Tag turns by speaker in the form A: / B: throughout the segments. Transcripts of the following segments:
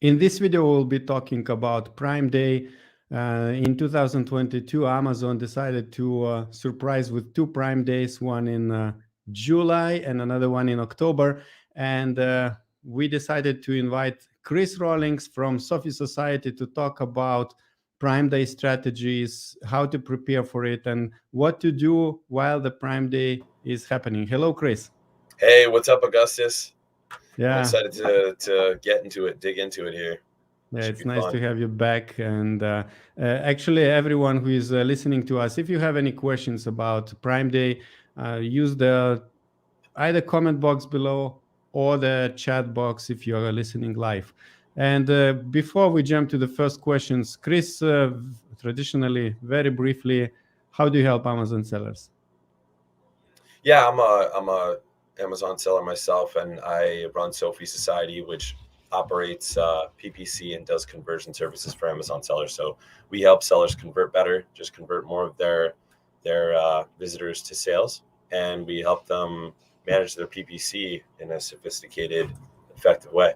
A: In this video, we'll be talking about Prime Day. In 2022, Amazon decided to surprise with two Prime Days, one in July and another one in October. And we decided to invite Chris Rawlings from Sophie Society to talk about Prime Day strategies, how to prepare for it, and what to do while the Prime Day is happening. Hello, Chris.
B: Hey, what's up, Augustus? I'm
A: Yeah.
B: excited to get into it, dig into it here.
A: Yeah,
B: Should
A: it's
B: be
A: nice
B: fun.
A: to have you back. And actually, everyone who is listening to us, if you have any questions about Prime Day, use the either comment box below or the chat box if you are listening live. And before we jump to the first questions, Chris, traditionally, very briefly, how do you help Amazon sellers?
B: Yeah, I'm a Amazon seller myself, and I run Sophie Society, which operates PPC and does conversion services for Amazon sellers. So we help sellers convert better, just convert more of their visitors to sales, and we help them manage their PPC in a sophisticated, effective way.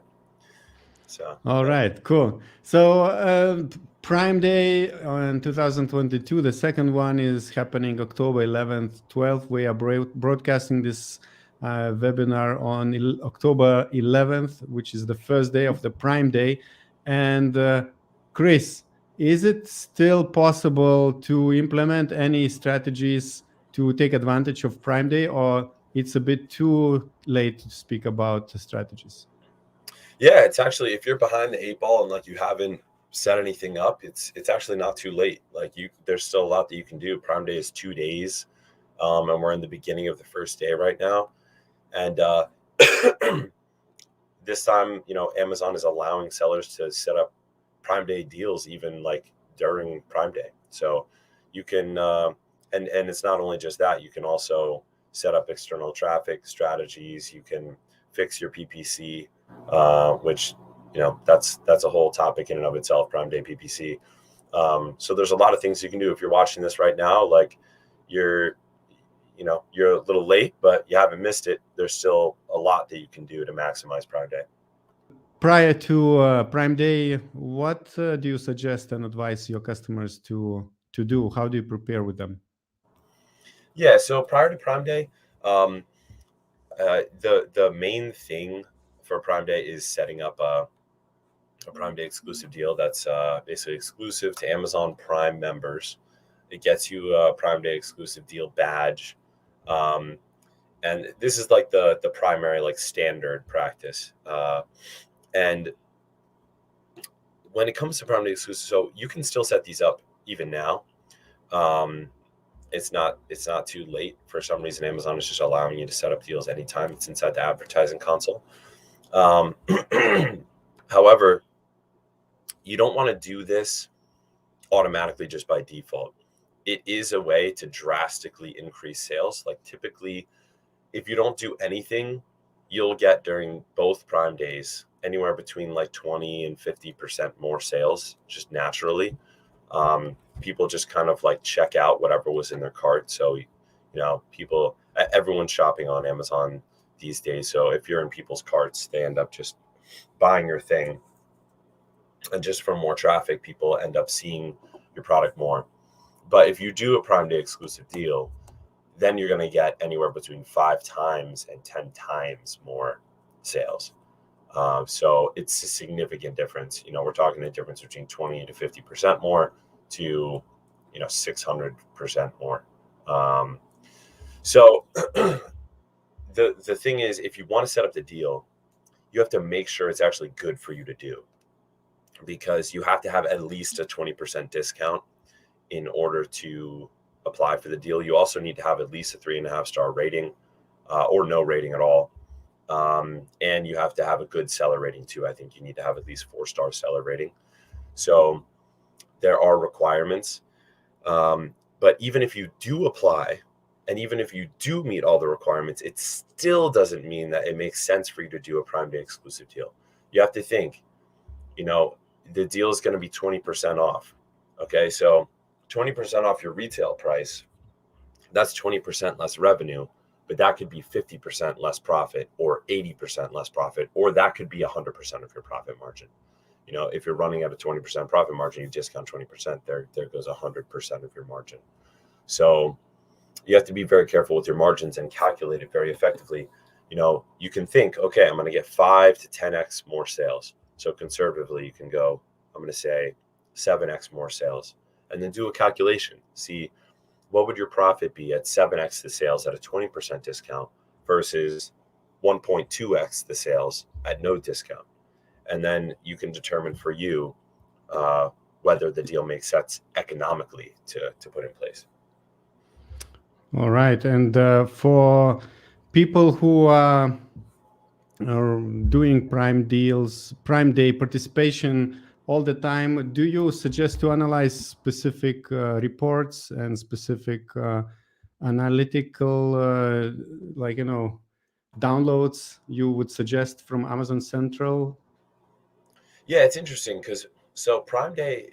B: So
A: All
B: yeah.
A: right, cool. So Prime Day in 2022, the second one is happening October 11th, 12th. We are broadcasting this webinar on October 11th, which is the first day of the Prime Day. And Chris, is it still possible to implement any strategies to take advantage of Prime Day, or it's a bit too late to speak about strategies?
B: Yeah, it's actually, if you're behind the eight ball and like you haven't set anything up, it's actually not too late. Like there's still a lot that you can do. Prime Day is 2 days, and we're in the beginning of the first day right now. And this time, Amazon is allowing sellers to set up Prime Day deals even like during Prime Day. So you can, and it's not only just that. You can also set up external traffic strategies. You can fix your PPC, which that's a whole topic in and of itself. Prime Day PPC. So there's a lot of things you can do. If you're watching this right now, like you're a little late, but you haven't missed it. There's still a lot that you can do to maximize Prime Day.
A: Prior to Prime Day, what do you suggest and advise your customers to do? How do you prepare with them?
B: Yeah, so prior to Prime Day, um, the main thing for Prime Day is setting up a Prime Day exclusive deal that's basically exclusive to Amazon Prime members. It gets you a Prime Day exclusive deal badge, um, and this is like the primary like standard practice. And when it comes to Prime Day exclusive, so you can still set these up even now. Um, it's not too late. For some reason, Amazon is just allowing you to set up deals anytime it's inside the advertising console. Um, however, you don't want to do this automatically just by default. It is a way to drastically increase sales. Like typically, if you don't do anything, you'll get during both Prime Days anywhere between like 20 and 50% more sales just naturally. People just kind of like check out whatever was in their cart. So, everyone's shopping on Amazon these days. So if you're in people's carts, they end up just buying your thing. And just for more traffic, people end up seeing your product more. But if you do a Prime Day exclusive deal, then you're going to get anywhere between 5 times and 10 times more sales. So it's a significant difference. We're talking a difference between 20 to 50% more to 600% more. So the thing is, if you want to set up the deal, you have to make sure it's actually good for you to do, because you have to have at least a 20% discount in order to apply for the deal. You also need to have at least a 3.5-star rating, or no rating at all. And you have to have a good seller rating too. I think you need to have at least 4-star seller rating. So there are requirements. But even if you do apply, and even if you do meet all the requirements, it still doesn't mean that it makes sense for you to do a Prime Day exclusive deal. You have to think, the deal is going to be 20% off. Okay, so 20% off your retail price, that's 20% less revenue, but that could be 50% less profit or 80% less profit, or that could be 100% of your profit margin. if you're running at a 20% profit margin, you discount 20%, there goes 100% of your margin. So you have to be very careful with your margins and calculate it very effectively. You can think, okay, I'm going to get 5 to 10x more sales. So conservatively, you can go, I'm going to say 7x more sales, and then do a calculation. See, what would your profit be at 7x the sales at a 20% discount versus 1.2x the sales at no discount? And then you can determine for you whether the deal makes sense economically to put in place.
A: All right. And for people who are doing prime deals, prime day participation all the time, do you suggest to analyze specific reports and specific analytical, downloads you would suggest from Amazon Central?
B: Yeah, it's interesting because Prime Day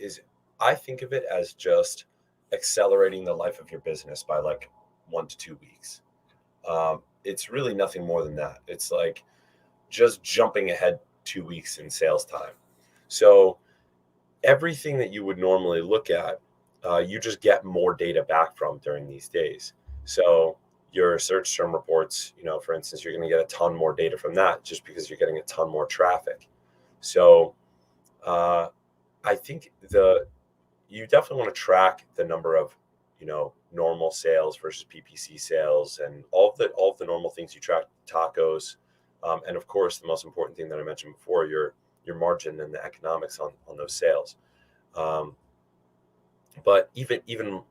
B: I think of it as just accelerating the life of your business by like 1 to 2 weeks. It's really nothing more than that. It's like just jumping ahead 2 weeks in sales time. So everything that you would normally look at, you just get more data back from during these days. So your search term reports, for instance, you're going to get a ton more data from that just because you're getting a ton more traffic. So I think you definitely want to track the number of normal sales versus PPC sales and all of the normal things you track, tacos, and of course the most important thing that I mentioned before, your margin and the economics on those sales. But even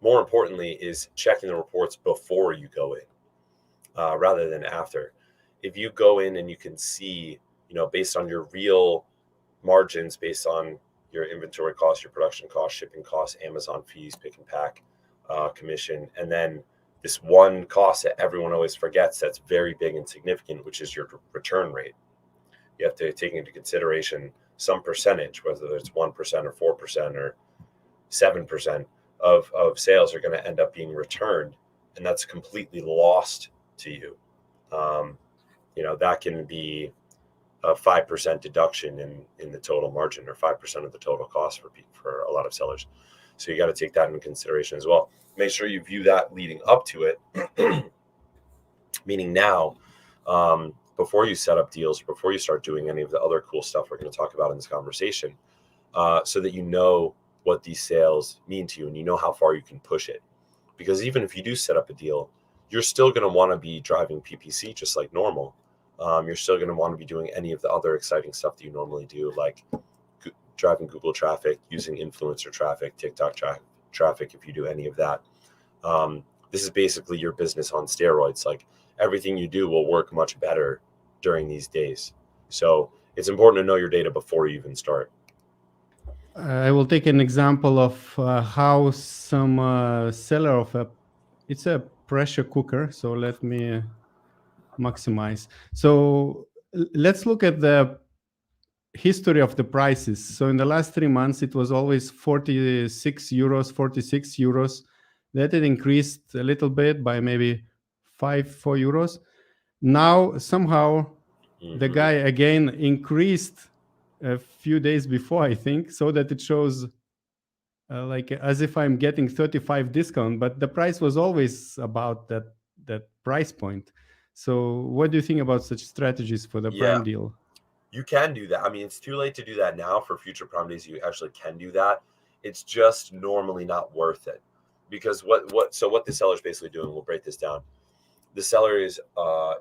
B: more importantly is checking the reports before you go in rather than after. If you go in and you can see based on your real margins, based on your inventory costs, your production costs, shipping costs, Amazon fees, pick and pack, commission, and then this one cost that everyone always forgets that's very big and significant, which is your return rate. You have to take into consideration some percentage, whether it's 1% or 4% or 7% of sales are going to end up being returned, and that's completely lost to you. That can be a 5% deduction in the total margin, or 5% of the total cost for a lot of sellers. So you got to take that into consideration as well. Make sure you view that leading up to it, meaning now, before you set up deals, before you start doing any of the other cool stuff we're going to talk about in this conversation, so that you know what these sales mean to you and you know how far you can push it. Because even if you do set up a deal, you're still going to want to be driving PPC just like normal. You're still going to want to be doing any of the other exciting stuff that you normally do, like driving Google traffic, using influencer traffic, TikTok traffic, if you do any of that. This is basically your business on steroids. Like everything you do will work much better during these days. So it's important to know your data before you even start.
A: I will take an example of how some seller of it's a pressure cooker. So let me maximize. So let's look at the history of the prices. So in the last 3 months, it was always 46 euros. That it increased a little bit by maybe 4 euros. Now somehow the guy again increased a few days before, I think, so that it shows like as if I'm getting 35 discount, but the price was always about that price point. So what do you think about such strategies for the Prime deal?
B: You can do that. I mean, it's too late to do that now. For future Prime days, you actually can do that. It's just normally not worth it, because what the seller's basically doing, we'll break this down. The seller is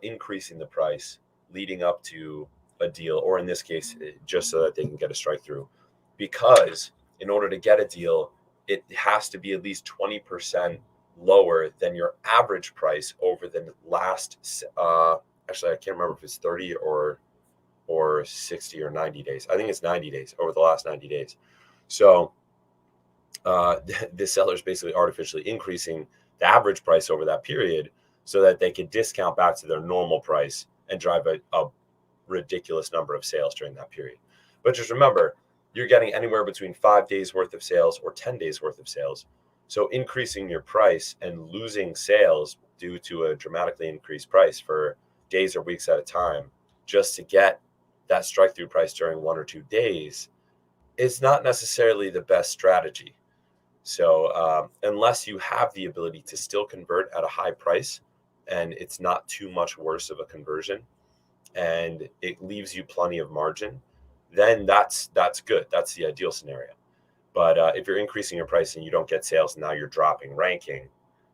B: increasing the price leading up to a deal, or in this case, just so that they can get a strike through. Because in order to get a deal, it has to be at least 20% lower than your average price over the last, actually, I can't remember if it's 30 or 60 or 90 days. I think it's 90 days, over the last 90 days. So the seller's basically artificially increasing the average price over that period so that they could discount back to their normal price and drive a ridiculous number of sales during that period. But just remember, you're getting anywhere between 5 days worth of sales or 10 days worth of sales. So increasing your price and losing sales due to a dramatically increased price for days or weeks at a time, just to get that strike through price during 1 or 2 days is not necessarily the best strategy. So unless you have the ability to still convert at a high price and it's not too much worse of a conversion and it leaves you plenty of margin, then that's good. That's the ideal scenario. But if you're increasing your price and you don't get sales, now you're dropping ranking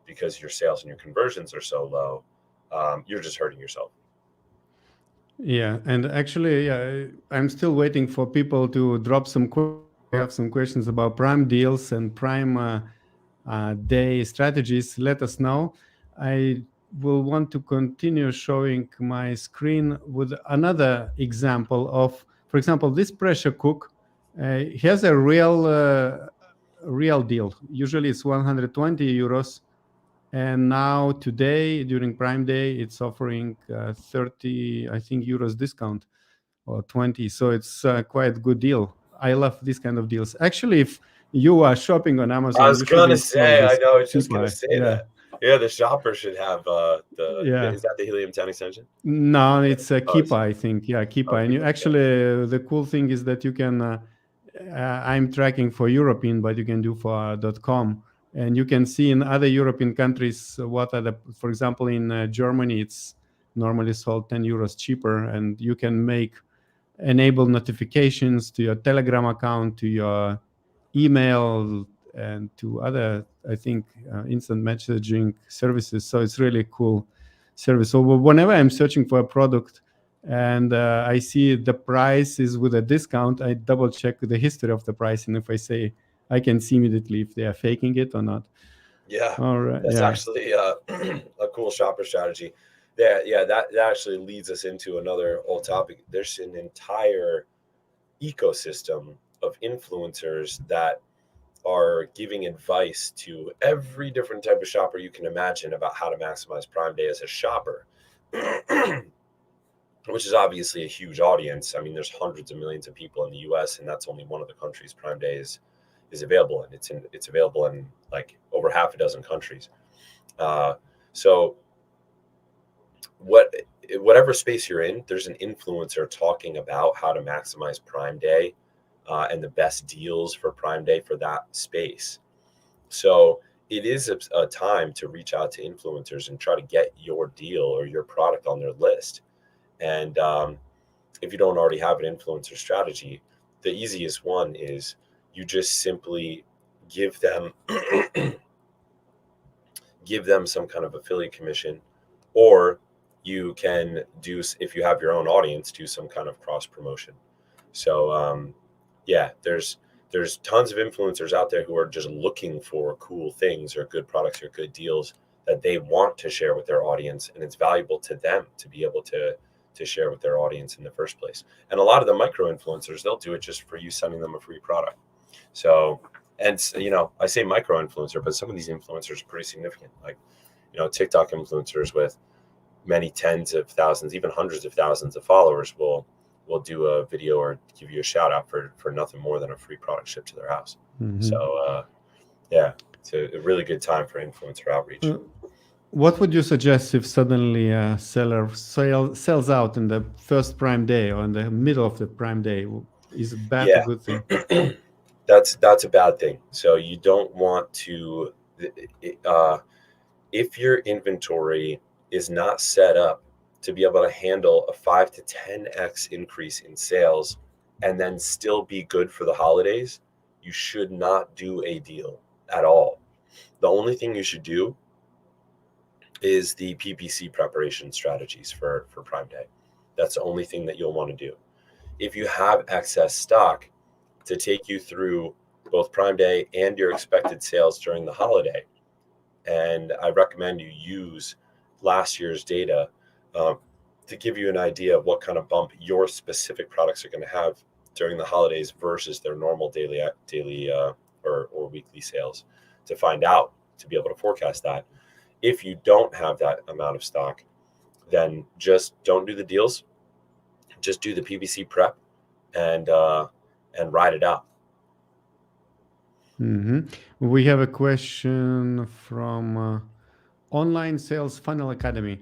B: because your sales and your conversions are so low, you're just hurting yourself.
A: Yeah, and actually, I'm still waiting for people to drop some questions. If you have some questions about Prime deals and Prime day strategies, let us know. I will want to continue showing my screen with another example of, for example, this pressure cook has a real deal. Usually it's 120 euros. And now today, during Prime Day, it's offering 30, I think, euros discount or 20. So it's quite a good deal. I love this kind of deals. Actually, if you are shopping on
B: I
A: Amazon,
B: was
A: you should
B: gonna
A: install
B: say, I
A: this
B: know, I was just gonna
A: Keepa.
B: say
A: Yeah,
B: that. Yeah, the shopper should have
A: yeah.
B: is that the Helium 10 extension?
A: No, it's a
B: Oh,
A: Keepa, I think. Yeah,
B: oh,
A: Keepa. And
B: keep
A: you
B: it.
A: actually, the cool thing is that you can, I'm tracking for European, but you can do for .com. And you can see in other European countries what are the, for example, in Germany, it's normally sold 10 euros cheaper. And you can enable notifications to your Telegram account, to your email, and to other, I think, instant messaging services. So it's really cool service. So whenever I'm searching for a product and I see the price is with a discount, I double check the history of the price. And if I say, I can see immediately if they are faking it or not.
B: Yeah,
A: All right.
B: that's
A: Yeah.
B: actually a cool shopper strategy. That actually leads us into another whole topic. There's an entire ecosystem of influencers that are giving advice to every different type of shopper you can imagine about how to maximize Prime Day as a shopper, which is obviously a huge audience. I mean, there's hundreds of millions of people in the U.S., and that's only one of the countries Prime Day is available in. It's available in like over half a dozen countries. So whatever space you're in, there's an influencer talking about how to maximize Prime Day and the best deals for Prime Day for that space. So it is a time to reach out to influencers and try to get your deal or your product on their list. And if you don't already have an influencer strategy, the easiest one is you just simply give them some kind of affiliate commission, or you can do, if you have your own audience, do some kind of cross promotion. So there's tons of influencers out there who are just looking for cool things or good products or good deals that they want to share with their audience, and it's valuable to them to be able to share with their audience in the first place. And a lot of the micro influencers, they'll do it just for you sending them a free product. So, and I say micro influencer, but some of these influencers are pretty significant, like TikTok influencers with many tens of thousands, even hundreds of thousands of followers will do a video or give you a shout out for nothing more than a free product shipped to their house.
A: Mm-hmm.
B: So it's a really good time for influencer outreach.
A: What would you suggest if suddenly a seller sells out in the first Prime Day or in the middle of the Prime Day? Is it bad or good thing?
B: That's a bad thing. So you don't want to, if your inventory is not set up to be able to handle a 5 to 10x increase in sales and then still be good for the holidays, you should not do a deal at all. The only thing you should do is the PPC preparation strategies for Prime Day. That's the only thing that you'll want to do. If you have excess stock to take you through both Prime Day and your expected sales during the holiday, and I recommend you use last year's data to give you an idea of what kind of bump your specific products are going to have during the holidays versus their normal daily or weekly sales, to find out, to be able to forecast that. If you don't have that amount of stock, then just don't do the deals. Just do the PPC prep and ride it out.
A: Mm-hmm. We have a question from Online Sales Funnel Academy.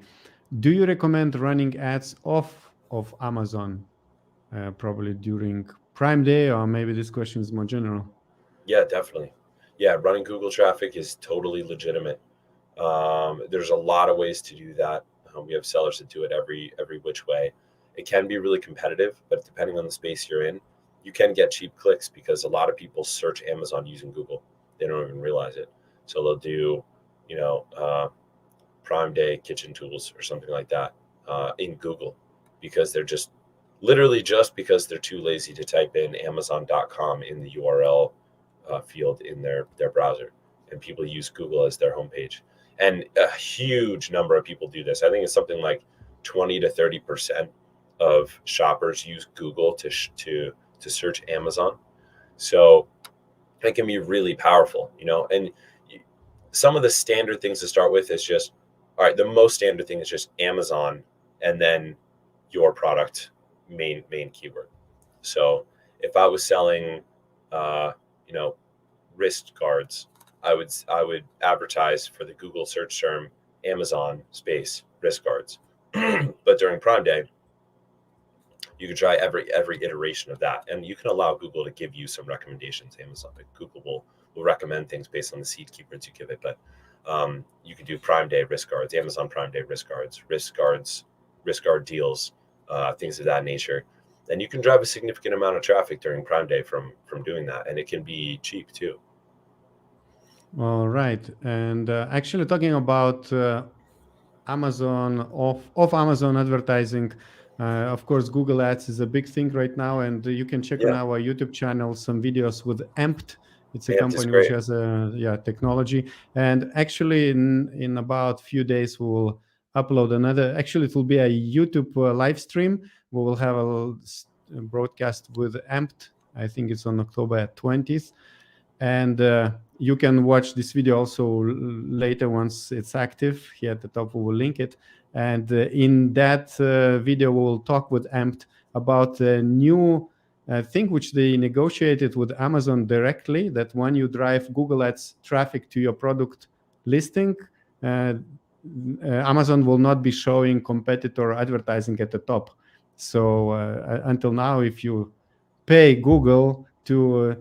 A: Do you recommend running ads off of Amazon? probably during Prime Day, or maybe this question is more general.
B: Yeah, definitely. Yeah, running Google traffic is totally legitimate. There's a lot of ways to do that. We have sellers that do it every which way. It can be really competitive, but depending on the space you're in, you can get cheap clicks because a lot of people search Amazon using Google. They don't even realize it. So they'll do, you know, Prime Day kitchen tools or something like that in Google because they're just literally just because they're too lazy to type in Amazon.com in the URL field in their browser, and people use Google as their homepage. And a huge number of people do this. I think it's something like 20 to 30% of shoppers use Google to search Amazon. So it can be really powerful, you know. And some of the standard things to start with is just, all right, the most standard thing is just Amazon and then your product main keyword. So if I was selling, you know, wrist guards, I would advertise for the Google search term Amazon space wrist guards. But during Prime Day, you can try every iteration of that, and you can allow Google to give you some recommendations. Amazon, Google will recommend things based on the seed keywords you give it, but you can do Prime Day wrist guards, Amazon Prime Day wrist guard deals, things of that nature. And you can drive a significant amount of traffic during Prime Day from doing that, and it can be cheap too.
A: All right, and actually talking about Amazon of Amazon advertising. Of course, Google Ads is a big thing right now, and you can check on
B: Yeah,
A: our YouTube channel some videos with Empt. It's a
B: Amped is
A: company which
B: great.
A: has a technology, and actually in about few days we will upload another. Actually, it will be a YouTube live stream. We will have a broadcast with Empt. I think it's on October 20th, and you can watch this video also later once it's active. Here at the top we will link it, and in that video we will talk with Empt about a new thing which they negotiated with Amazon directly, that when you drive Google Ads traffic to your product listing, Amazon will not be showing competitor advertising at the top. So until now, if you pay Google to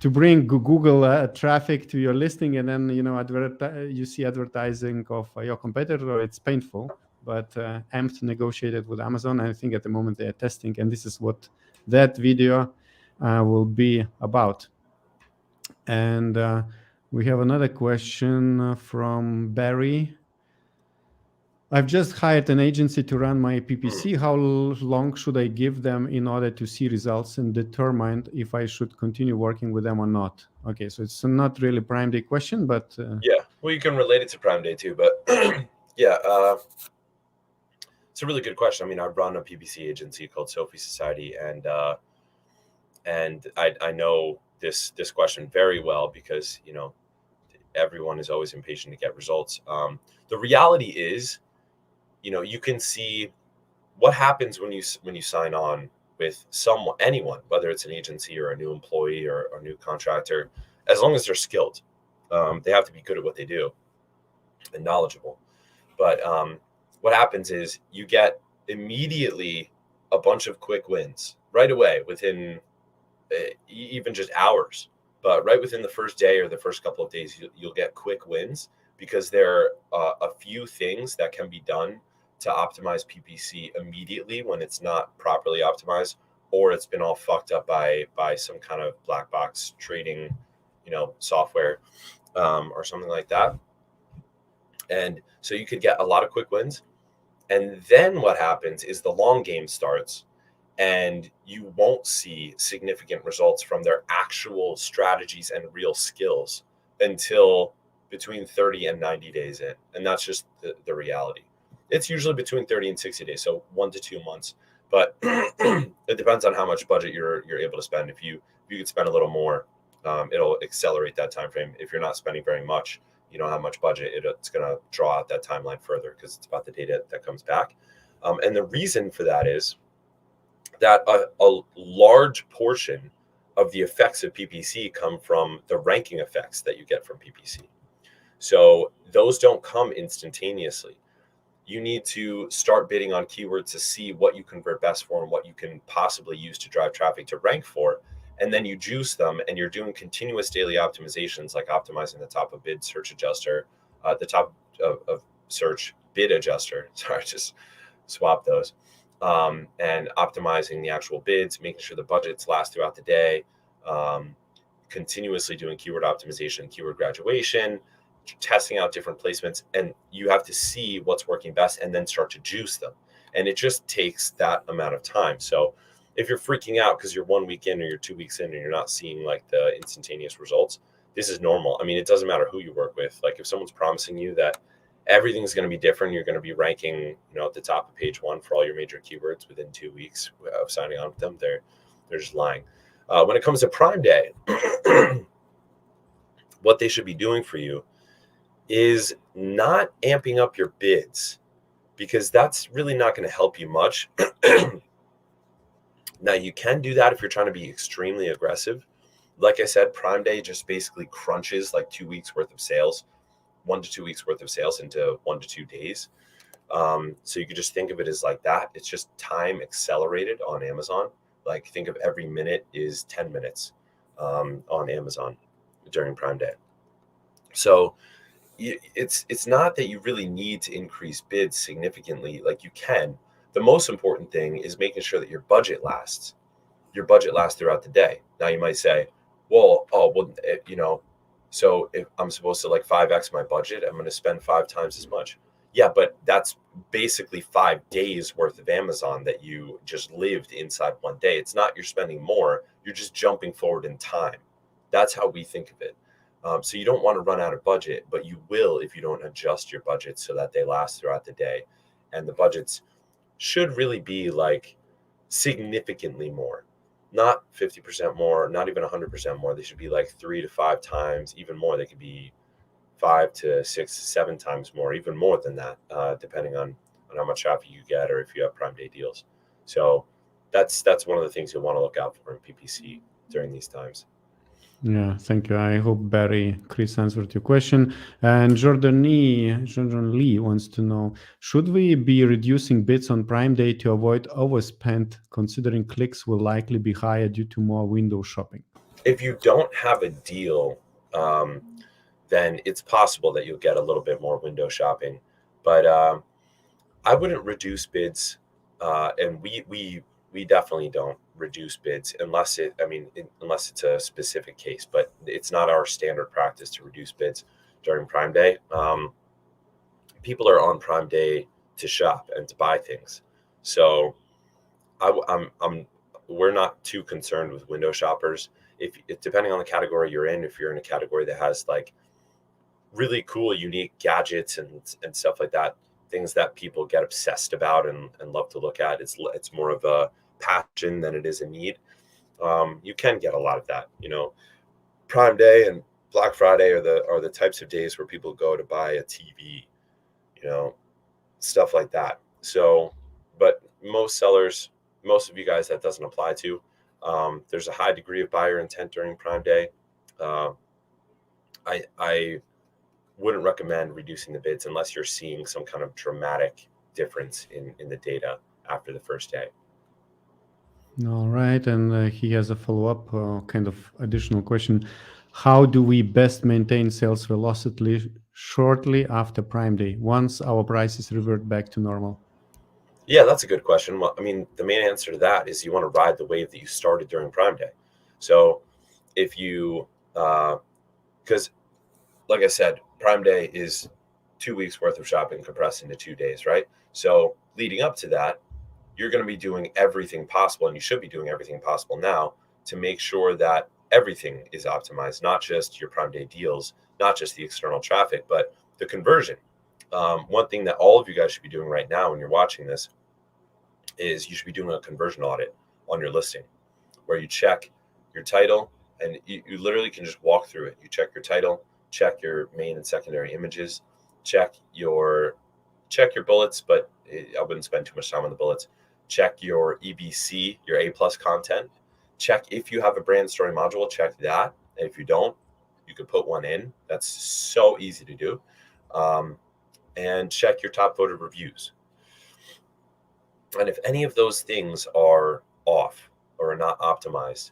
A: bring Google traffic to your listing, and then you see advertising of your competitor, it's painful. But Ampt negotiated with Amazon, and I think at the moment they are testing, and this is what that video will be about. And we have another question from Barry. I've just hired an agency to run my PPC. How long should I give them in order to see results and determine if I should continue working with them or not? Okay, so it's not really Prime Day question, but
B: Yeah, well, you can relate it to Prime Day too, but yeah, it's a really good question. I mean, I run a PPC agency called Sophie Society, and I know this question very well because everyone is always impatient to get results. The reality is, you can see what happens when you sign on with anyone, whether it's an agency or a new employee or a new contractor, as long as they're skilled. They have to be good at what they do and knowledgeable. But what happens is you get immediately a bunch of quick wins right away within even just hours. But right within the first day or the first couple of days, you'll get quick wins because there are a few things that can be done to optimize PPC immediately when it's not properly optimized, or it's been all fucked up by some kind of black box trading, software or something like that. And so you could get a lot of quick wins. And then what happens is the long game starts, and you won't see significant results from their actual strategies and real skills until between 30 and 90 days in. And that's just the reality. It's usually between 30 and 60 days, so 1 to 2 months. But it depends on how much budget you're able to spend. If you could spend a little more, it'll accelerate that time frame. If you're not spending very much, you don't have much budget, it's going to draw out that timeline further because it's about the data that comes back. And the reason for that is that a large portion of the effects of PPC come from the ranking effects that you get from PPC. So those don't come instantaneously. you need to start bidding on keywords to see what you convert best for and what you can possibly use to drive traffic to rank for. And then you juice them, and you're doing continuous daily optimizations, like optimizing the top of bid search adjuster, the top of search bid adjuster. Sorry, just swap those. And optimizing the actual bids, making sure the budgets last throughout the day, continuously doing keyword optimization, keyword graduation, testing out different placements, and you have to see what's working best and then start to juice them. And it just takes that amount of time. So if you're freaking out because you're 1 week in or you're 2 weeks in and you're not seeing like the instantaneous results, this is normal. I mean, it doesn't matter who you work with. Like if someone's promising you that everything's going to be different, you're going to be ranking, at the top of page 1 for all your major keywords within 2 weeks of signing on with them, they're just lying. When it comes to Prime Day, what they should be doing for you is not amping up your bids, because that's really not going to help you much. Now, you can do that if you're trying to be extremely aggressive. Like I said, Prime Day just basically crunches like 2 weeks worth of sales, 1 to 2 weeks worth of sales into 1 to 2 days. So you could just think of it as like that. It's just time accelerated on Amazon. Like think of every minute is 10 minutes on Amazon during Prime Day. So it's not that you really need to increase bids significantly. Like you can. The most important thing is making sure that your budget lasts. Your budget lasts throughout the day. Now you might say, well, so if I'm supposed to like 5x my budget, I'm going to spend 5 times as much. Yeah, but that's basically 5 days worth of Amazon that you just lived inside 1 day. It's not you're spending more. You're just jumping forward in time. That's how we think of it. So you don't want to run out of budget, but you will if you don't adjust your budget so that they last throughout the day. And the budgets should really be like significantly more, not 50% more, not even 100% more. They should be like 3 to 5 times, even more. They could be 5 to 6, 7 times more, even more than that, depending on how much traffic you get or if you have Prime Day deals. So that's one of the things you'll want to look out for in PPC during these times.
A: Yeah, thank you. I hope Chris answered your question. And Jordan Lee wants to know, should we be reducing bids on Prime Day to avoid overspend, considering clicks will likely be higher due to more window shopping?
B: If you don't have a deal, then it's possible that you'll get a little bit more window shopping. But I wouldn't reduce bids, and we definitely don't reduce bids unless it's a specific case. But it's not our standard practice to reduce bids during Prime Day. People are on Prime Day to shop and to buy things, so we're not too concerned with window shoppers. If depending on the category you're in, if you're in a category that has like really cool, unique gadgets and stuff like that, things that people get obsessed about and love to look at, it's more of a passion than it is a need. You can get a lot of that. Prime Day and Black Friday are the types of days where people go to buy a TV, stuff like that. So, but most of you guys that doesn't apply to. There's a high degree of buyer intent during Prime Day. I wouldn't recommend reducing the bids unless you're seeing some kind of dramatic difference in the data after the first day.
A: All right. And he has a follow-up kind of additional question. How do we best maintain sales velocity shortly after Prime Day, once our prices revert back to normal?
B: Yeah, that's a good question. Well, I mean, the main answer to that is you want to ride the wave that you started during Prime Day. So if you, because like I said, Prime Day is 2 weeks worth of shopping compressed into 2 days, right? So leading up to that, you're going to be doing everything possible, and you should be doing everything possible now to make sure that everything is optimized, not just your Prime Day deals, not just the external traffic, but the conversion. One thing that all of you guys should be doing right now when you're watching this is you should be doing a conversion audit on your listing, where you check your title, and you literally can just walk through it. You check your title, check your main and secondary images, check your bullets, but I wouldn't spend too much time on the bullets. Check your EBC, your A+ content. Check if you have a brand story module, check that. And if you don't, you could put one in. That's so easy to do. and check your top voted reviews. And if any of those things are off or are not optimized,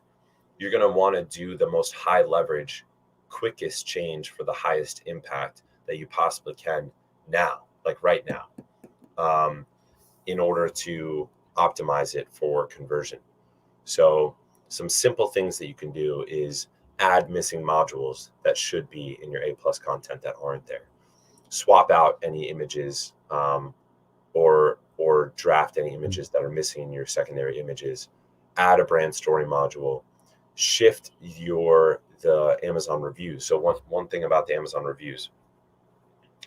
B: you're going to want to do the most high leverage, quickest change for the highest impact that you possibly can now, like right now, in order to optimize it for conversion. So some simple things that you can do is add missing modules that should be in your A+ content that aren't there. Swap out any images, or draft any images that are missing in your secondary images. Add a brand story module. Shift the Amazon reviews. So one thing about the Amazon reviews,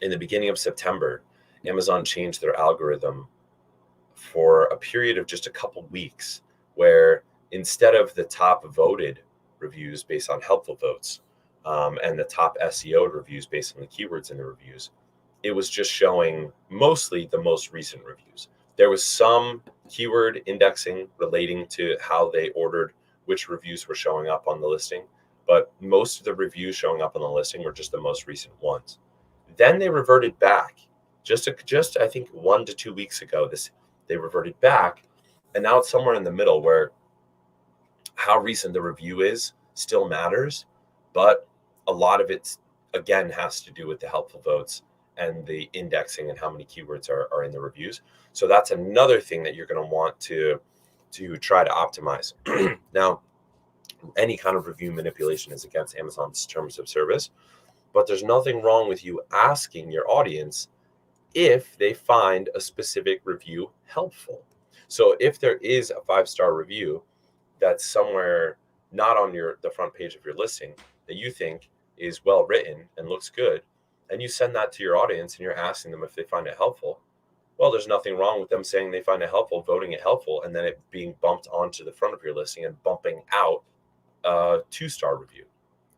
B: in the beginning of September, Amazon changed their algorithm for a period of just a couple weeks, where instead of the top voted reviews based on helpful votes, and the top SEO reviews based on the keywords in the reviews, it was just showing mostly the most recent reviews. There was some keyword indexing relating to how they ordered which reviews were showing up on the listing, but most of the reviews showing up on the listing were just the most recent ones. Then they reverted back just I think 1 to 2 weeks ago. They reverted back, and now it's somewhere in the middle where how recent the review is still matters, but a lot of it again has to do with the helpful votes and the indexing and how many keywords are in the reviews. So that's another thing that you're going to want to try to optimize. Now, any kind of review manipulation is against Amazon's terms of service, but there's nothing wrong with you asking your audience if they find a specific review helpful. So if there is a 5-star review that's somewhere not on the front page of your listing that you think is well written and looks good, and you send that to your audience and you're asking them if they find it helpful, well, there's nothing wrong with them saying they find it helpful, voting it helpful, and then it being bumped onto the front of your listing and bumping out a 2-star review.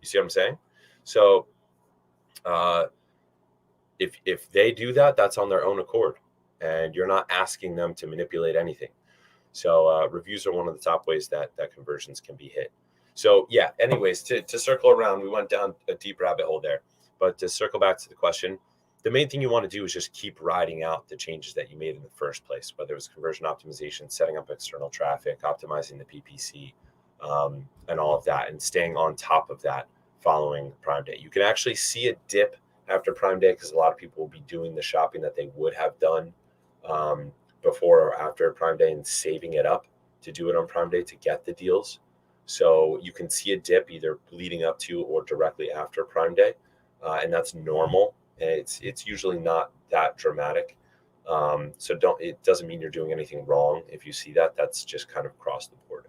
B: You see what I'm saying? So if they do that, that's on their own accord, and you're not asking them to manipulate anything. So reviews are one of the top ways that conversions can be hit. So yeah, anyways, to circle around, we went down a deep rabbit hole there, but to circle back to the question, the main thing you want to do is just keep riding out the changes that you made in the first place, whether it was conversion optimization, setting up external traffic, optimizing the PPC, and all of that, and staying on top of that following Prime Day. You can actually see a dip after Prime Day because a lot of people will be doing the shopping that they would have done before or after Prime Day and saving it up to do it on Prime Day to get the deals. So you can see a dip either leading up to or directly after Prime Day, and that's normal. It's usually not that dramatic. So it doesn't mean you're doing anything wrong if you see that. That's just kind of across the board.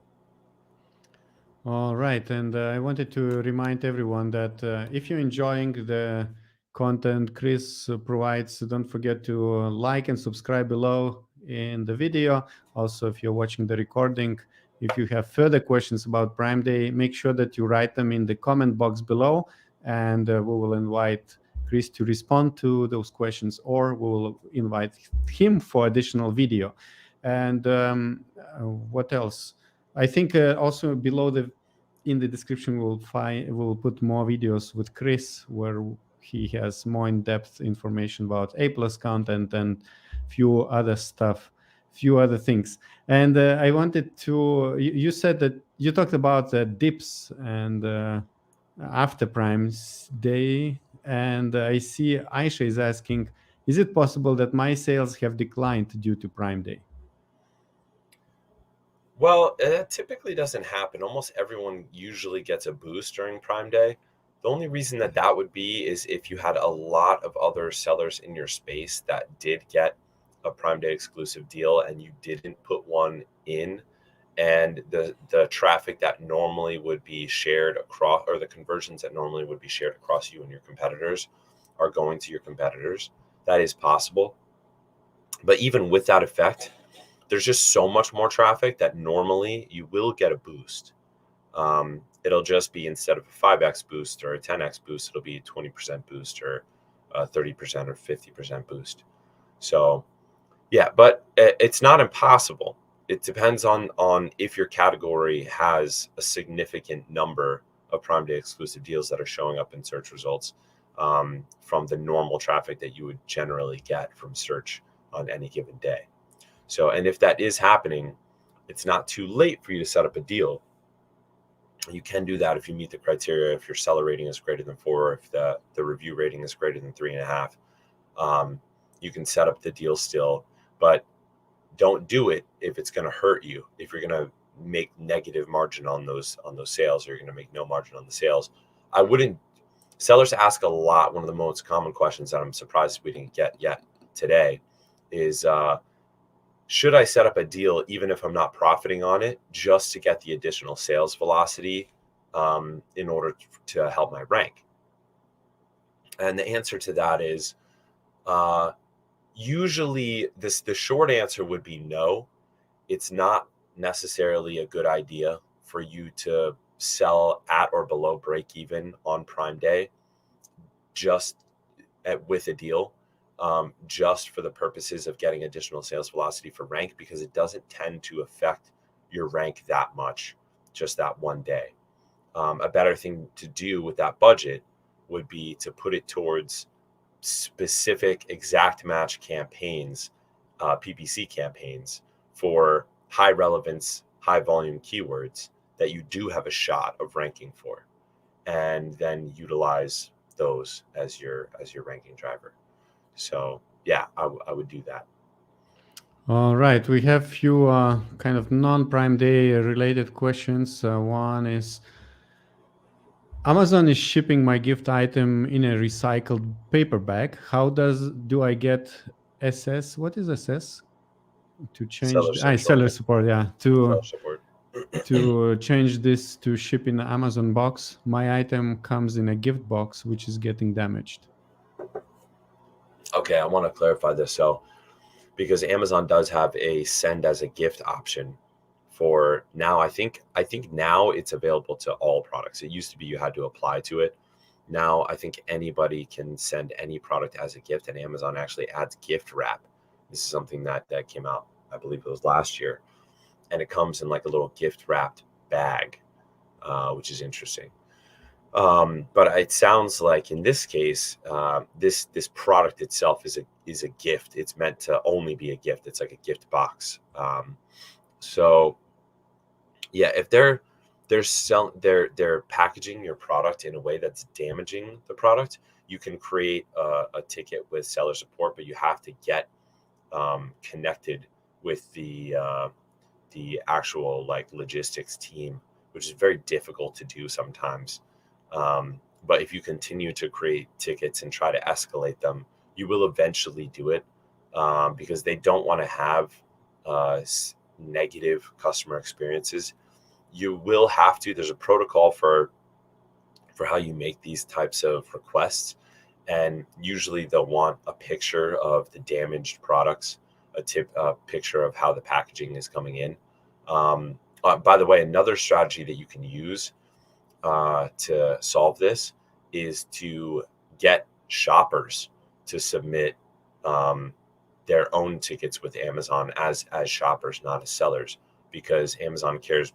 A: All right, and I wanted to remind everyone that if you're enjoying the content Chris provides, don't forget to like and subscribe below in the video. Also, if you're watching the recording, if you have further questions about Prime Day, make sure that you write them in the comment box below, and we will invite Chris to respond to those questions, or we will invite him for additional video. And what else? I think also below in the description we'll put more videos with Chris where he has more in-depth information about A+ content and few other things. And I wanted to, you said that you talked about dips and after Prime Day, and I see Aisha is asking, is it possible that my sales have declined due to Prime Day?
B: Well, it typically doesn't happen. Almost everyone usually gets a boost during Prime Day. The only reason that would be is if you had a lot of other sellers in your space that did get a Prime Day exclusive deal and you didn't put one in, and the traffic that normally would be shared across, or the conversions that normally would be shared across you and your competitors are going to your competitors. That is possible. But even with that effect, there's just so much more traffic that normally you will get a boost. It'll just be, instead of a 5x boost or a 10x boost, it'll be a 20% boost or a 30% or 50% boost. So yeah, but it's not impossible. It depends on if your category has a significant number of Prime Day exclusive deals that are showing up in search results. from the normal traffic that you would generally get from search on any given day. So, and if that is happening, it's not too late for you to set up a deal. You can do that if you meet the criteria, if your seller rating is greater than 4, if the review rating is greater than 3.5. You can set up the deal still, but don't do it if it's going to hurt you. If you're going to make negative margin on those sales, or you're going to make no margin on the sales, I wouldn't. Sellers ask a lot. One of the most common questions that I'm surprised we didn't get yet today is, should I set up a deal even if I'm not profiting on it, just to get the additional sales velocity in order to help my rank? And the answer to that is, usually the short answer would be no. It's not necessarily a good idea for you to sell at or below break even on Prime Day just with a deal, just for the purposes of getting additional sales velocity for rank, because it doesn't tend to affect your rank that much just that one day. A better thing to do with that budget would be to put it towards specific exact match campaigns, PPC campaigns for high relevance, high volume keywords that you do have a shot of ranking for, and then utilize those as your ranking driver. So yeah, I would do that.
A: All right, we have few kind of non-Prime Day related questions. One is, Amazon is shipping my gift item in a recycled paper bag. How do I get SS? What is SS? To change
B: Seller central.
A: seller support, yeah.
B: Seller support.
A: To change this to ship in the Amazon box. My item comes in a gift box, which is getting damaged.
B: Okay, I want to clarify this. So, because Amazon does have a send as a gift option for now, I think now it's available to all products. It used to be you had to apply to it. Now I think anybody can send any product as a gift, and Amazon actually adds gift wrap. This is something that came out, I believe it was last year, and it comes in like a little gift wrapped bag, which is interesting. But it sounds like in this case, this product itself is a gift. It's meant to only be a gift. It's like a gift box. So yeah, if they're packaging your product in a way that's damaging the product, you can create a ticket with seller support, but you have to get connected with the actual like logistics team, which is very difficult to do sometimes. But if you continue to create tickets and try to escalate them, you will eventually do it, because they don't want to have negative customer experiences. You will have to. There's a protocol for how you make these types of requests, and usually they'll want a picture of the damaged products, a picture of how the packaging is coming in. By the way, another strategy that you can use to solve this is to get shoppers to submit their own tickets with Amazon as shoppers, not as sellers, because Amazon cares.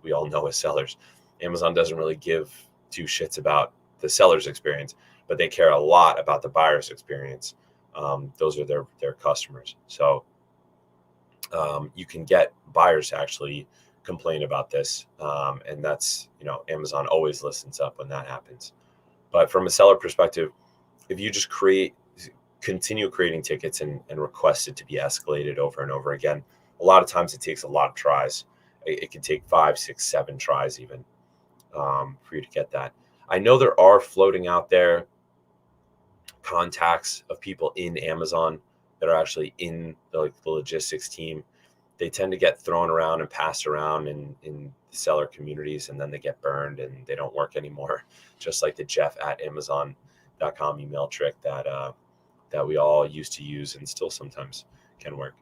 B: We all know as sellers, Amazon doesn't really give two shits about the seller's experience, but they care a lot about the buyer's experience. Those are their customers. So you can get buyers to actually complain about this, and that's, Amazon always listens up when that happens. But from a seller perspective, if you just continue creating tickets and request it to be escalated over and over again, a lot of times it takes a lot of tries. It can take 5, 6, 7 tries even for you to get that. I know there are floating out there contacts of people in Amazon that are actually in the logistics team. They tend to get thrown around and passed around in seller communities, and then they get burned and they don't work anymore. Just like the jeff@amazon.com email trick that we all used to use and still sometimes can work.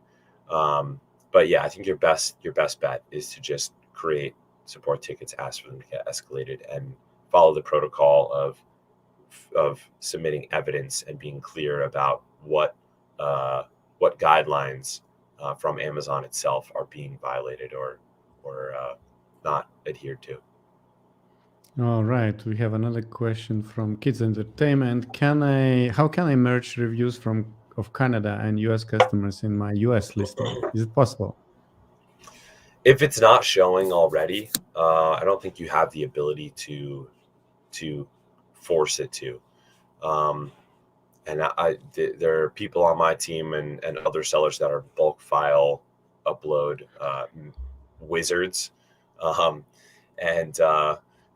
B: But yeah, I think your best bet is to just create support tickets, ask for them to get escalated, and follow the protocol of submitting evidence and being clear about what guidelines from Amazon itself are being violated or not adhered to.
A: All right, we have another question from Kids Entertainment. How can I merge reviews of Canada and US customers in my US listing? Is it possible?
B: If it's not showing already, I don't think you have the ability to force it to. Um, and there are people on my team and other sellers that are bulk file upload wizards, um, and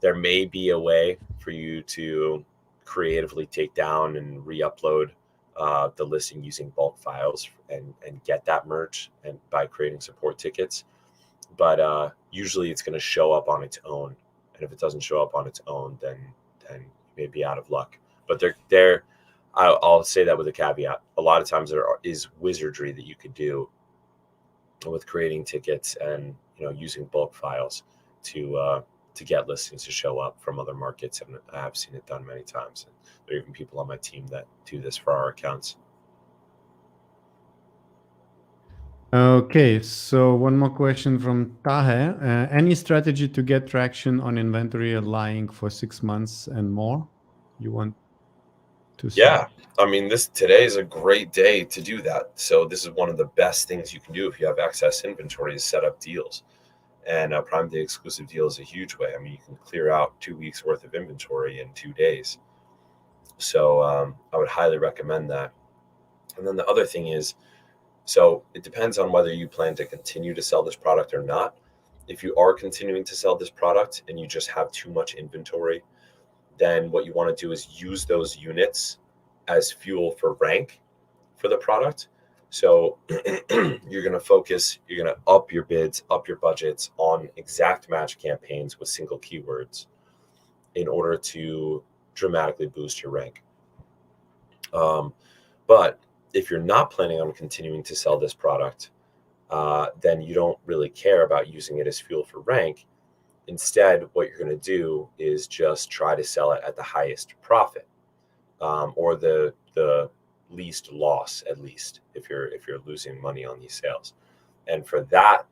B: there may be a way for you to creatively take down and re-upload the listing using bulk files and get that merge and by creating support tickets. But usually it's going to show up on its own, and if it doesn't show up on its own, then you may be out of luck. But they're I'll say that with a caveat. A lot of times there is wizardry that you could do with creating tickets and using bulk files to get listings to show up from other markets, and I have seen it done many times. And there are even people on my team that do this for our accounts.
A: Okay, so one more question from Tahe. Any strategy to get traction on inventory lying for 6 months and more? You want to
B: Yeah,
A: sell?
B: I mean, today is a great day to do that. So this is one of the best things you can do if you have excess inventory, is set up deals. And a Prime Day exclusive deal is a huge way. I mean, you can clear out 2 weeks worth of inventory in 2 days. So I would highly recommend that. And then the other thing is, so it depends on whether you plan to continue to sell this product or not. If you are continuing to sell this product and you just have too much inventory, then what you want to do is use those units as fuel for rank for the product. So you're going to up your bids, up your budgets on exact match campaigns with single keywords in order to dramatically boost your rank. But if you're not planning on continuing to sell this product, then you don't really care about using it as fuel for rank. Instead, what you're going to do is just try to sell it at the highest profit, or the least loss, at least if you're losing money on these sales. And for that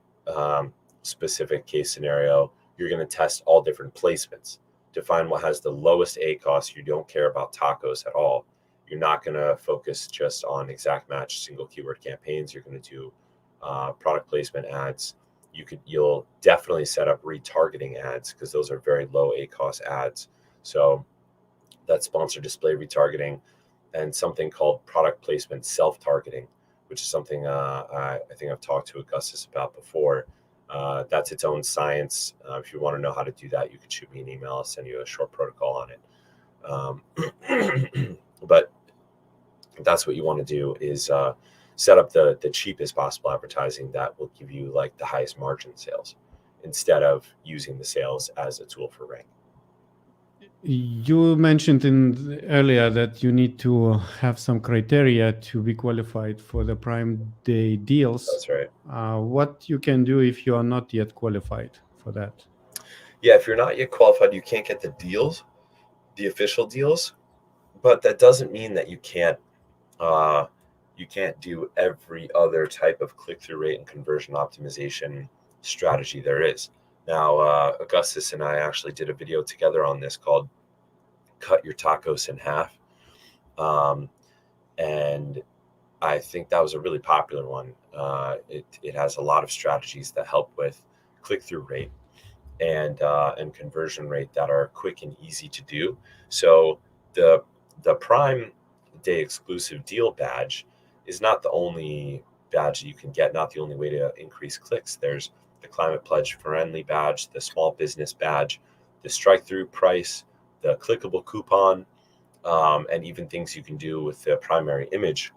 B: specific case scenario, you're going to test all different placements to find what has the lowest A cost. You don't care about tacos at all. You're not going to focus just on exact match single keyword campaigns. You're going to do product placement ads. You'll definitely set up retargeting ads, because those are very low A cost ads. So that's sponsored display retargeting, and something called product placement self-targeting, which is something I think I've talked to Augustus about before. That's its own science. If you want to know how to do that, you can shoot me an email. I'll send you a short protocol on it. But that's what you want to do, is set up the cheapest possible advertising that will give you like the highest margin sales, instead of using the sales as a tool for rank.
A: You mentioned earlier that you need to have some criteria to be qualified for the Prime Day deals.
B: That's right.
A: What you can do if you are not yet qualified for that?
B: Yeah, if you're not yet qualified, you can't get the deals, the official deals, but that doesn't mean that you can't do every other type of click-through rate and conversion optimization strategy there is. Now, Augustus and I actually did a video together on this called "Cut Your Tacos in Half," and I think that was a really popular one. It has a lot of strategies that help with click-through rate and conversion rate that are quick and easy to do. So the Prime Day exclusive deal badge is not the only badge that you can get, not the only way to increase clicks. There's the Climate Pledge Friendly badge, the Small Business badge, the Strike Through price, the clickable coupon, and even things you can do with the primary image,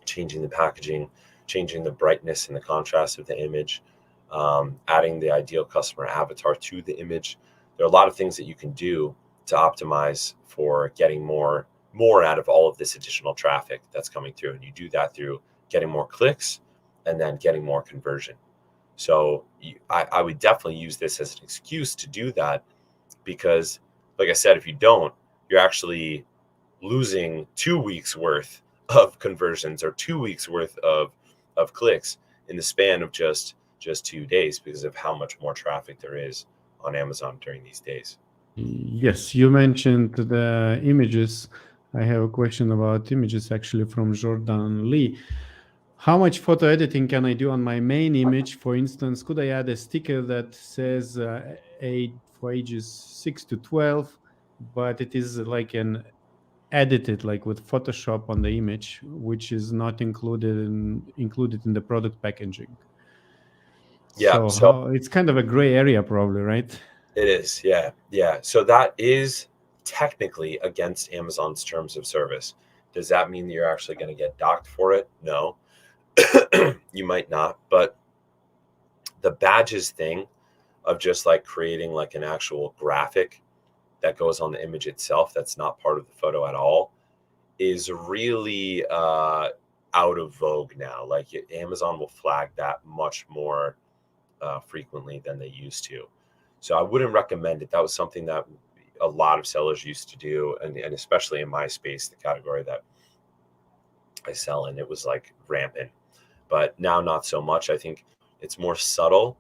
B: changing the packaging, changing the brightness and the contrast of the image, adding the ideal customer avatar to the image. There are a lot of things that you can do to optimize for getting more out of all of this additional traffic that's coming through. And you do that through getting more clicks and then getting more conversion. So I would definitely use this as an excuse to do that, because like I said, if you don't, you're actually losing 2 weeks worth of conversions or 2 weeks worth of clicks in the span of just 2 days, because of how much more traffic there is on Amazon during these days.
A: Yes, you mentioned the images. I have a question about images actually from Jordan Lee. How much photo editing can I do on my main image? For instance, could I add a sticker that says for ages 6 to 12, but it is like an edited like with Photoshop on the image, which is not included in the product packaging.
B: Yeah,
A: So
B: so
A: how it's kind of a gray area probably, right?
B: it is. Yeah. So that is technically against Amazon's terms of service. Does that mean that you're actually going to get docked for it? No. You might not, but the badges thing of just like creating like an actual graphic that goes on the image itself that's not part of the photo at all is really out of vogue now. Like Amazon will flag that much more frequently than they used to. So I wouldn't recommend it. That was something that a lot of sellers used to do, and especially in my space, the category that I sell in, it was like rampant. But now not so much. I think it's more subtle.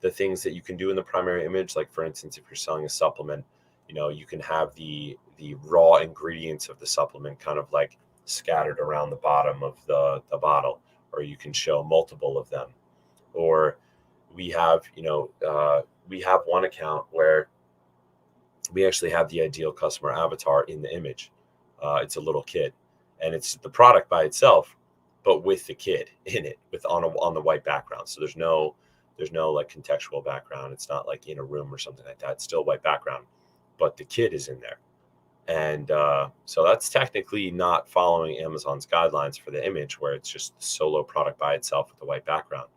B: The things that you can do in the primary image, like for instance, if you're selling a supplement, you can have the raw ingredients of the supplement kind of like scattered around the bottom of the bottle, or you can show multiple of them. Or we have, we have one account where we actually have the ideal customer avatar in the image. It's a little kid, and it's the product by itself, but with the kid in it, with on the white background. So there's no like contextual background. It's not like in a room or something like that. It's still white background, but the kid is in there, and so that's technically not following Amazon's guidelines for the image, where it's just the solo product by itself with the white background.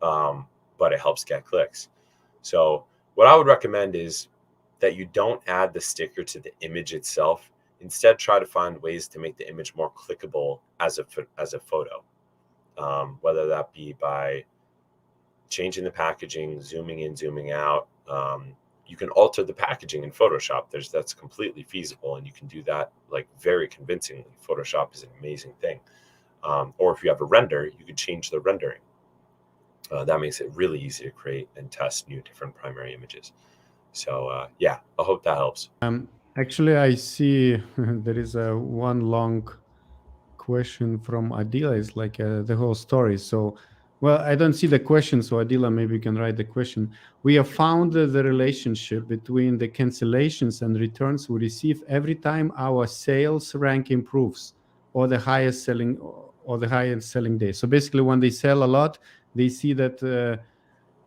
B: But it helps get clicks. So what I would recommend is that you don't add the sticker to the image itself. Instead, try to find ways to make the image more clickable as a photo, whether that be by changing the packaging, zooming in, zooming out. You can alter the packaging in Photoshop. That's completely feasible, and you can do that like very convincingly. Photoshop is an amazing thing. Or if you have a render, you could change the rendering. That makes it really easy to create and test new different primary images. So yeah, I hope that helps.
A: Actually, I see there is a one long question from Adila. It's like the whole story. So, well, I don't see the question. So, Adila, maybe you can write the question. We have found the relationship between the cancellations and returns we receive every time our sales rank improves or the highest selling day. So basically, when they sell a lot, they see that the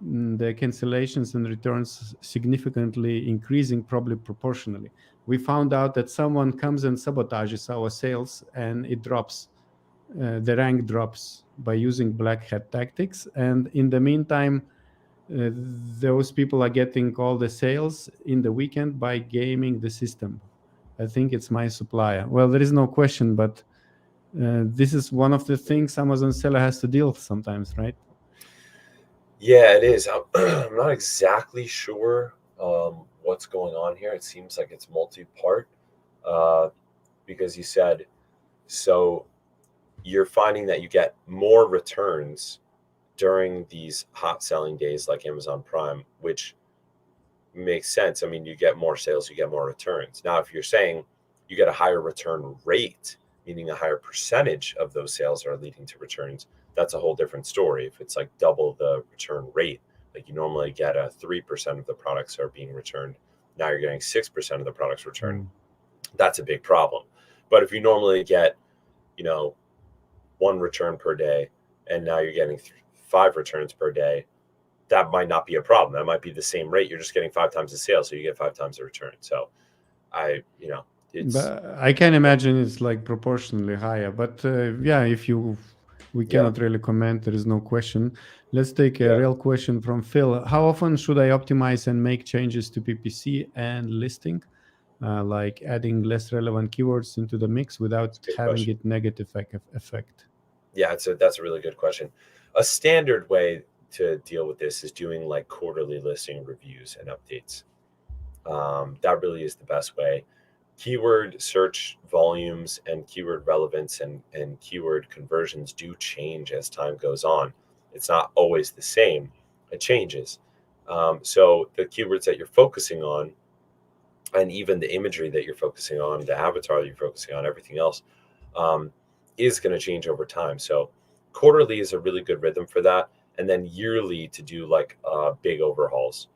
A: cancellations and returns significantly increasing, probably proportionally. We found out that someone comes and sabotages our sales and it drops. The rank drops by using black hat tactics. And in the meantime, those people are getting all the sales in the weekend by gaming the system. I think it's my supplier. Well, there is no question, but this is one of the things Amazon seller has to deal with sometimes, right?
B: Yeah, it is. I'm not exactly sure what's going on here. It seems like it's multi-part uh, because you said so. You're finding that you get more returns during these hot selling days like Amazon Prime, which makes sense. I mean, you get more sales, you get more returns. Now, if you're saying you get a higher return rate, meaning a higher percentage of those sales are leading to returns, that's a whole different story. If it's like double the return rate, like you normally get a 3% of the products are being returned, now you're getting 6% of the products returned.
A: Mm.
B: That's a big problem. But if you normally get, you know, one return per day, and now you're getting 5 returns per day, that might not be a problem. That might be the same rate. You're just getting 5 times the sale, so you get 5 times the return. So it's
A: But I can imagine it's like proportionally higher. But yeah, we
B: yeah,
A: cannot really comment. There is no question. Let's take a
B: yeah.
A: real question from Phil. How often should I optimize and make changes to PPC and listing, like adding less relevant keywords into the mix without
B: It's a good
A: having
B: question.
A: it negative effect?
B: Yeah, that's a really good question. A standard way to deal with this is doing like quarterly listing reviews and updates. That really is the best way. Keyword search volumes and keyword relevance and keyword conversions do change as time goes on. It's not always the same, it changes. So the keywords that you're focusing on and even the imagery that you're focusing on, the avatar that you're focusing on, everything else is going to change over time. So quarterly is a really good rhythm for that, and then yearly to do like big overhauls.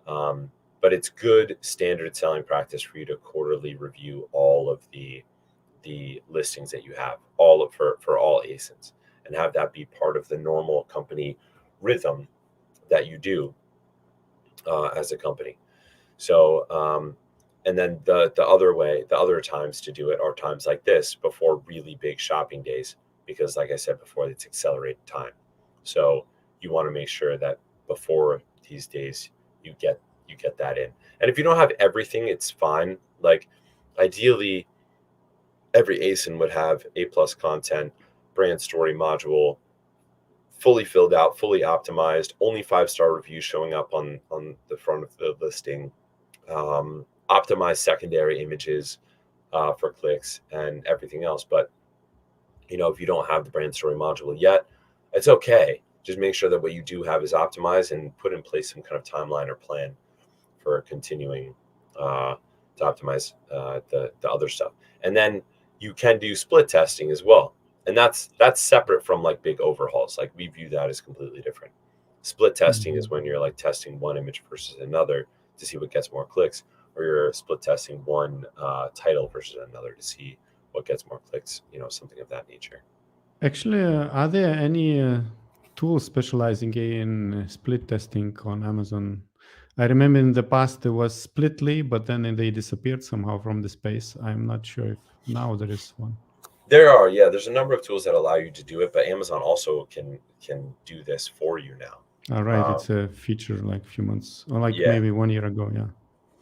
B: But it's good standard selling practice for you to quarterly review all of the listings that you have, all of for all ASINs, and have that be part of the normal company rhythm that you do as a company. So and then the other times to do it are times like this before really big shopping days, because like I said before, it's accelerated time. So you want to make sure that before these days you get that in. And if you don't have everything, it's fine. Like ideally every ASIN would have A+ content, brand story module, fully filled out, fully optimized, only 5-star reviews showing up on the front of the listing, optimized secondary images for clicks and everything else. But if you don't have the brand story module yet, it's okay. Just make sure that what you do have is optimized and put in place some kind of timeline or plan for continuing to optimize the other stuff. And then you can do split testing as well. And that's separate from like big overhauls. Like we view that as completely different. Split testing is when you're like testing one image versus another to see what gets more clicks, or you're split testing one title versus another to see what gets more clicks, something of that nature.
A: Actually, are there any tools specializing in split testing on Amazon? I remember in the past there was Splitly, but then they disappeared somehow from the space. I'm not sure if now there is one.
B: There's a number of tools that allow you to do it, but Amazon also can do this for you now.
A: All right, it's a feature like a few months or like
B: Yeah.
A: maybe 1 year ago. Yeah.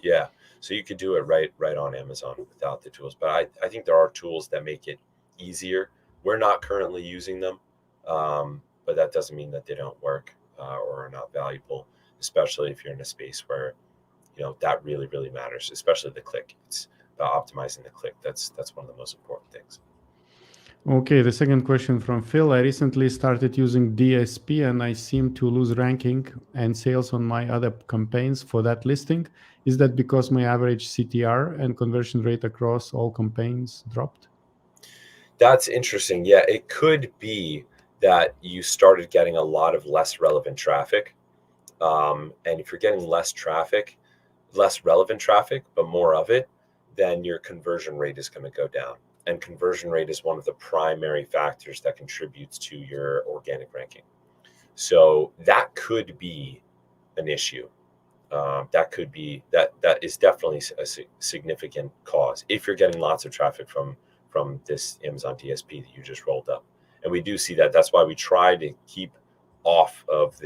B: Yeah. So you could do it right on Amazon without the tools. But I think there are tools that make it easier. We're not currently using them, but that doesn't mean that they don't work or are not valuable, especially if you're in a space where that really, really matters, especially the click. It's about optimizing the click. That's one of the most important things.
A: Okay, the second question from Phil. I recently started using DSP and I seem to lose ranking and sales on my other campaigns for that listing. Is that because my average CTR and conversion rate across all campaigns dropped?
B: That's interesting. Yeah, it could be that you started getting a lot of less relevant traffic. And if you're getting less relevant traffic, but more of it, then your conversion rate is going to go down. And conversion rate is one of the primary factors that contributes to your organic ranking. So that could be an issue. That is definitely a significant cause if you're getting lots of traffic from this Amazon DSP that you just rolled up. And we do see that. That's why we try to keep off of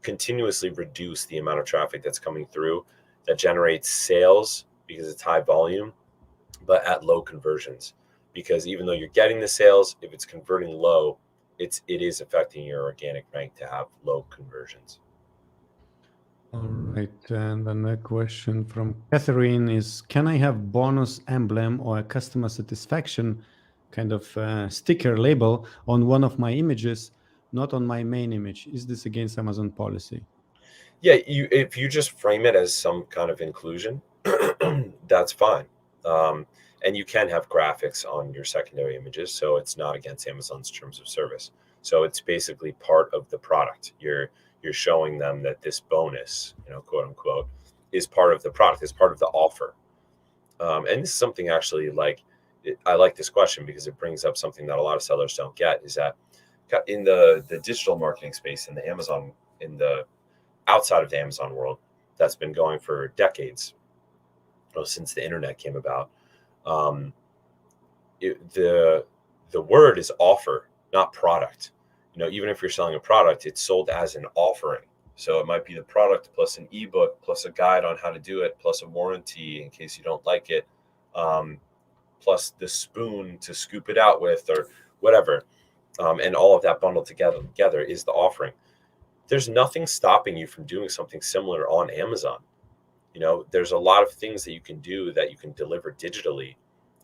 B: continuously reduce the amount of traffic that's coming through that generates sales because it's high volume, but at low conversions. Because even though you're getting the sales, if it's converting low, it is affecting your organic rank to have low conversions.
A: All right, and the next question from Catherine is, can I have bonus emblem or a customer satisfaction kind of sticker label on one of my images, not on my main image? Is this against Amazon policy?
B: Yeah, if you just frame it as some kind of inclusion, that's fine. And you can have graphics on your secondary images, so it's not against Amazon's terms of service. So it's basically part of the product. You're showing them that this bonus, quote unquote, is part of the product, is part of the offer. And this is something actually I like this question because it brings up something that a lot of sellers don't get, is that in the digital marketing space, in the outside of the Amazon world, that's been going for decades, since the internet came about. The word is offer, not product. Even if you're selling a product, it's sold as an offering. So it might be the product plus an ebook, plus a guide on how to do it, plus a warranty in case you don't like it, plus the spoon to scoop it out with, or whatever. And all of that bundled together is the offering. There's nothing stopping you from doing something similar on Amazon. There's a lot of things that you can do that you can deliver digitally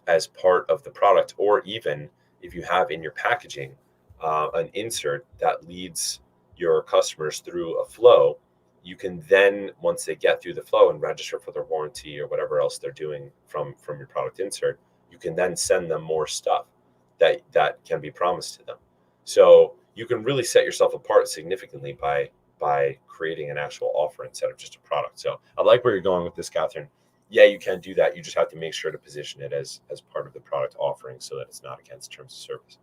B: as part of the product, or even if you have in your packaging an insert that leads your customers through a flow you can then, once they get through the flow and register for their warranty or whatever else they're doing from your product insert, you can then send them more stuff that can be promised to them. So you can really set yourself apart significantly by creating an actual offer instead of just a product. So I like where you're going with this, Catherine. Yeah, you can do that. You just have to make sure to position it as part of the product offering so that it's not against terms of service.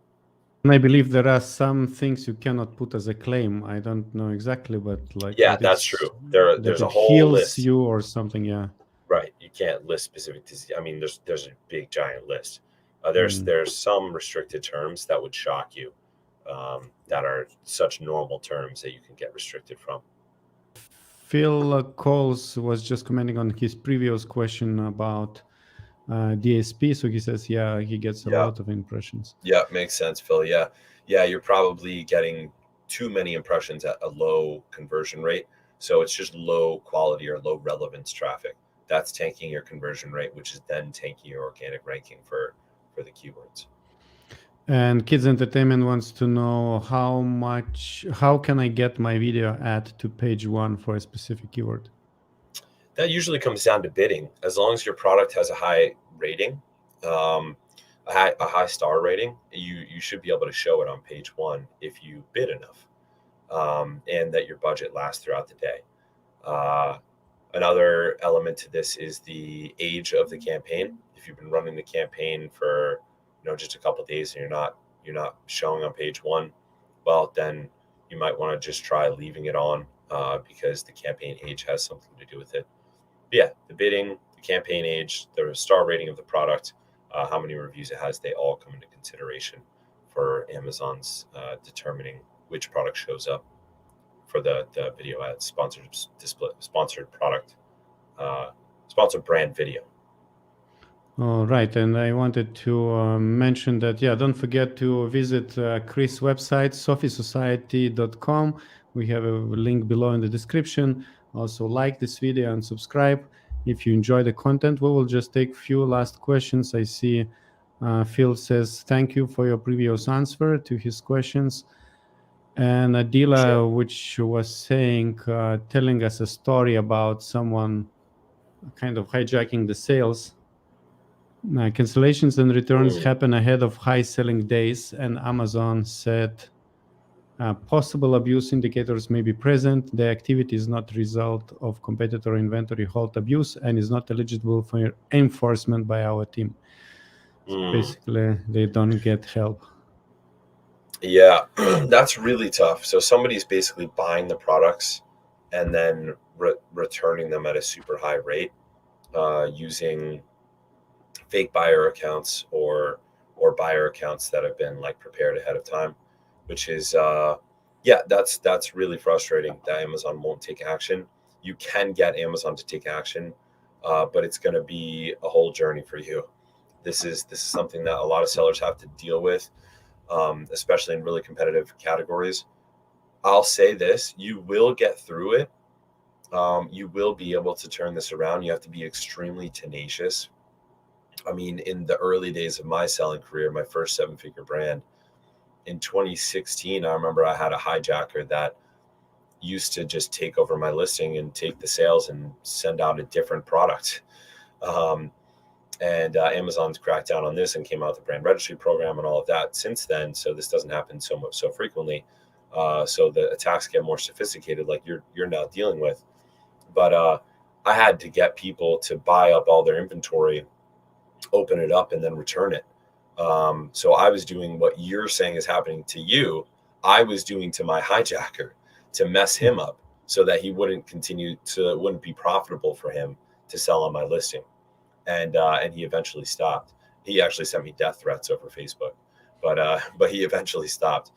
A: And I believe there are some things you cannot put as a claim. I don't know exactly, but like
B: Yeah, that's true. There's a whole
A: heals
B: list.
A: you or something. Yeah.
B: Right. You can't list specific disease. I mean, there's a big giant list. There's some restricted terms that would shock you, that are such normal terms that you can get restricted from.
A: Phil Coles was just commenting on his previous question about DSP. So he says, yeah, he gets a lot of impressions.
B: Yeah, makes sense, Phil. Yeah, you're probably getting too many impressions at a low conversion rate. So it's just low quality or low relevance traffic. That's tanking your conversion rate, which is then tanking your organic ranking for the keywords.
A: And Kids Entertainment wants to know how can I get my video ad to page 1 for a specific keyword?
B: That usually comes down to bidding. As long as your product has a high rating, a high star rating, you should be able to show it on page 1 if you bid enough, and that your budget lasts throughout the day. Another element to this is the age of the campaign. If you've been running the campaign for just a couple of days and you're not showing on page 1, well, then you might want to just try leaving it on, because the campaign age has something to do with it. But yeah, the bidding, the campaign age, the star rating of the product, how many reviews it has, they all come into consideration for Amazon's determining which product shows up for the video ads, sponsored display, sponsored product, sponsored brand video.
A: All right, and I wanted to mention that, don't forget to visit Chris' website, sophiesociety.com. We have a link below in the description. Also like this video and subscribe if you enjoy the content. We will just take a few last questions. I see Phil says, thank you for your previous answer to his questions. And Adila, which was saying, telling us a story about someone kind of hijacking the sales. Cancellations and returns happen ahead of high selling days, and Amazon said possible abuse indicators may be present. The activity is not a result of competitor inventory hold abuse and is not eligible for enforcement by our team. So basically, they don't get help.
B: Yeah, that's really tough. So somebody's basically buying the products and then returning them at a super high rate, using fake buyer accounts or buyer accounts that have been like prepared ahead of time, which is that's really frustrating that Amazon won't take action. You can get Amazon to take action, but it's going to be a whole journey for you. This is something that a lot of sellers have to deal with, especially in really competitive categories. I'll say this: you will get through it. You will be able to turn this around. You have to be extremely tenacious. I mean, in the early days of my selling career, my first 7-figure brand, in 2016, I remember I had a hijacker that used to just take over my listing and take the sales and send out a different product. And Amazon's cracked down on this and came out with the brand registry program and all of that since then. So this doesn't happen so frequently. So the attacks get more sophisticated, like you're now dealing with. But I had to get people to buy up all their inventory, open it up, and then return it. So I was doing what you're saying is happening to you. I was doing to my hijacker to mess him up so that he wouldn't be profitable for him to sell on my listing. And he eventually stopped. He actually sent me death threats over Facebook, but he eventually stopped.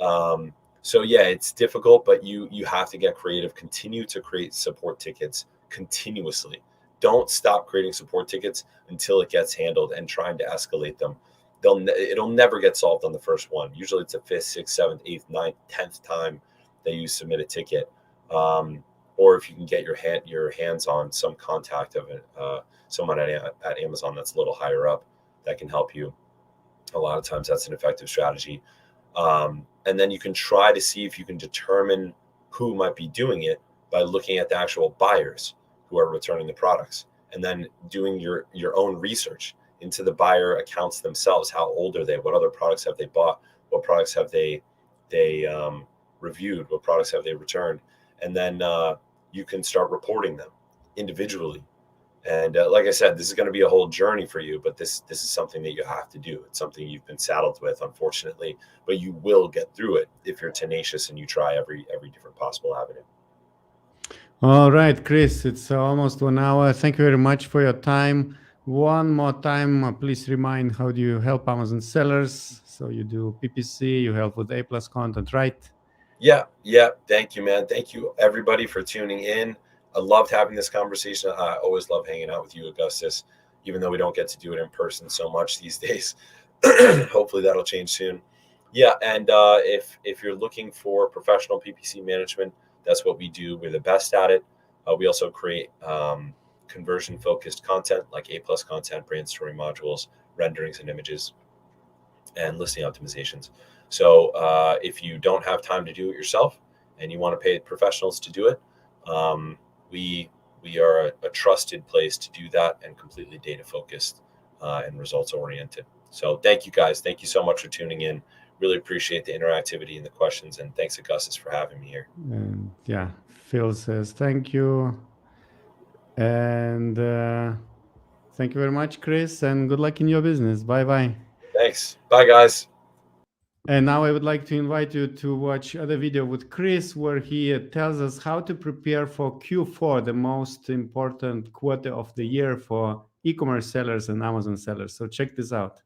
B: So yeah, it's difficult, but you have to get creative. Continue to create support tickets continuously. Don't stop creating support tickets until it gets handled and trying to escalate them. It'll never get solved on the first one. Usually it's the 5th, 6th, 7th, 8th, 9th, 10th time that you submit a ticket. Or if you can get your hands on some contact of someone at Amazon that's a little higher up that can help you. A lot of times that's an effective strategy. And then you can try to see if you can determine who might be doing it by looking at the actual buyers who are returning the products, and then doing your own research into the buyer accounts themselves. How old are they? What other products have they bought? What products have they reviewed? What products have they returned? And then you can start reporting them individually. And like I said, this is going to be a whole journey for you, but this is something that you have to do. It's something you've been saddled with, unfortunately, but you will get through it if you're tenacious and you try every different possible avenue.
A: All right, Chris, it's almost 1 hour. Thank you very much for your time. One more time, please remind, how do you help Amazon sellers? So you do PPC, you help with A+ content, right?
B: Yeah. Thank you, man. Thank you, everybody, for tuning in. I loved having this conversation. I always love hanging out with you, Augustus, even though we don't get to do it in person so much these days. Hopefully that'll change soon. Yeah, and if you're looking for professional PPC management, that's what we do. We're the best at it. We also create conversion-focused content like A+ content, brand story modules, renderings and images, and listing optimizations. So if you don't have time to do it yourself and you want to pay professionals to do it, we are a trusted place to do that, and completely data focused and results oriented. So thank you guys. Thank you so much for tuning in. Really appreciate the interactivity and the questions. And thanks, Augustus, for having me here.
A: Yeah, Phil says thank you. And thank you very much, Chris, and good luck in your business. Bye-bye.
B: Thanks. Bye, guys.
A: And now I would like to invite you to watch other video with Chris, where he tells us how to prepare for Q4, the most important quarter of the year for e-commerce sellers and Amazon sellers. So check this out.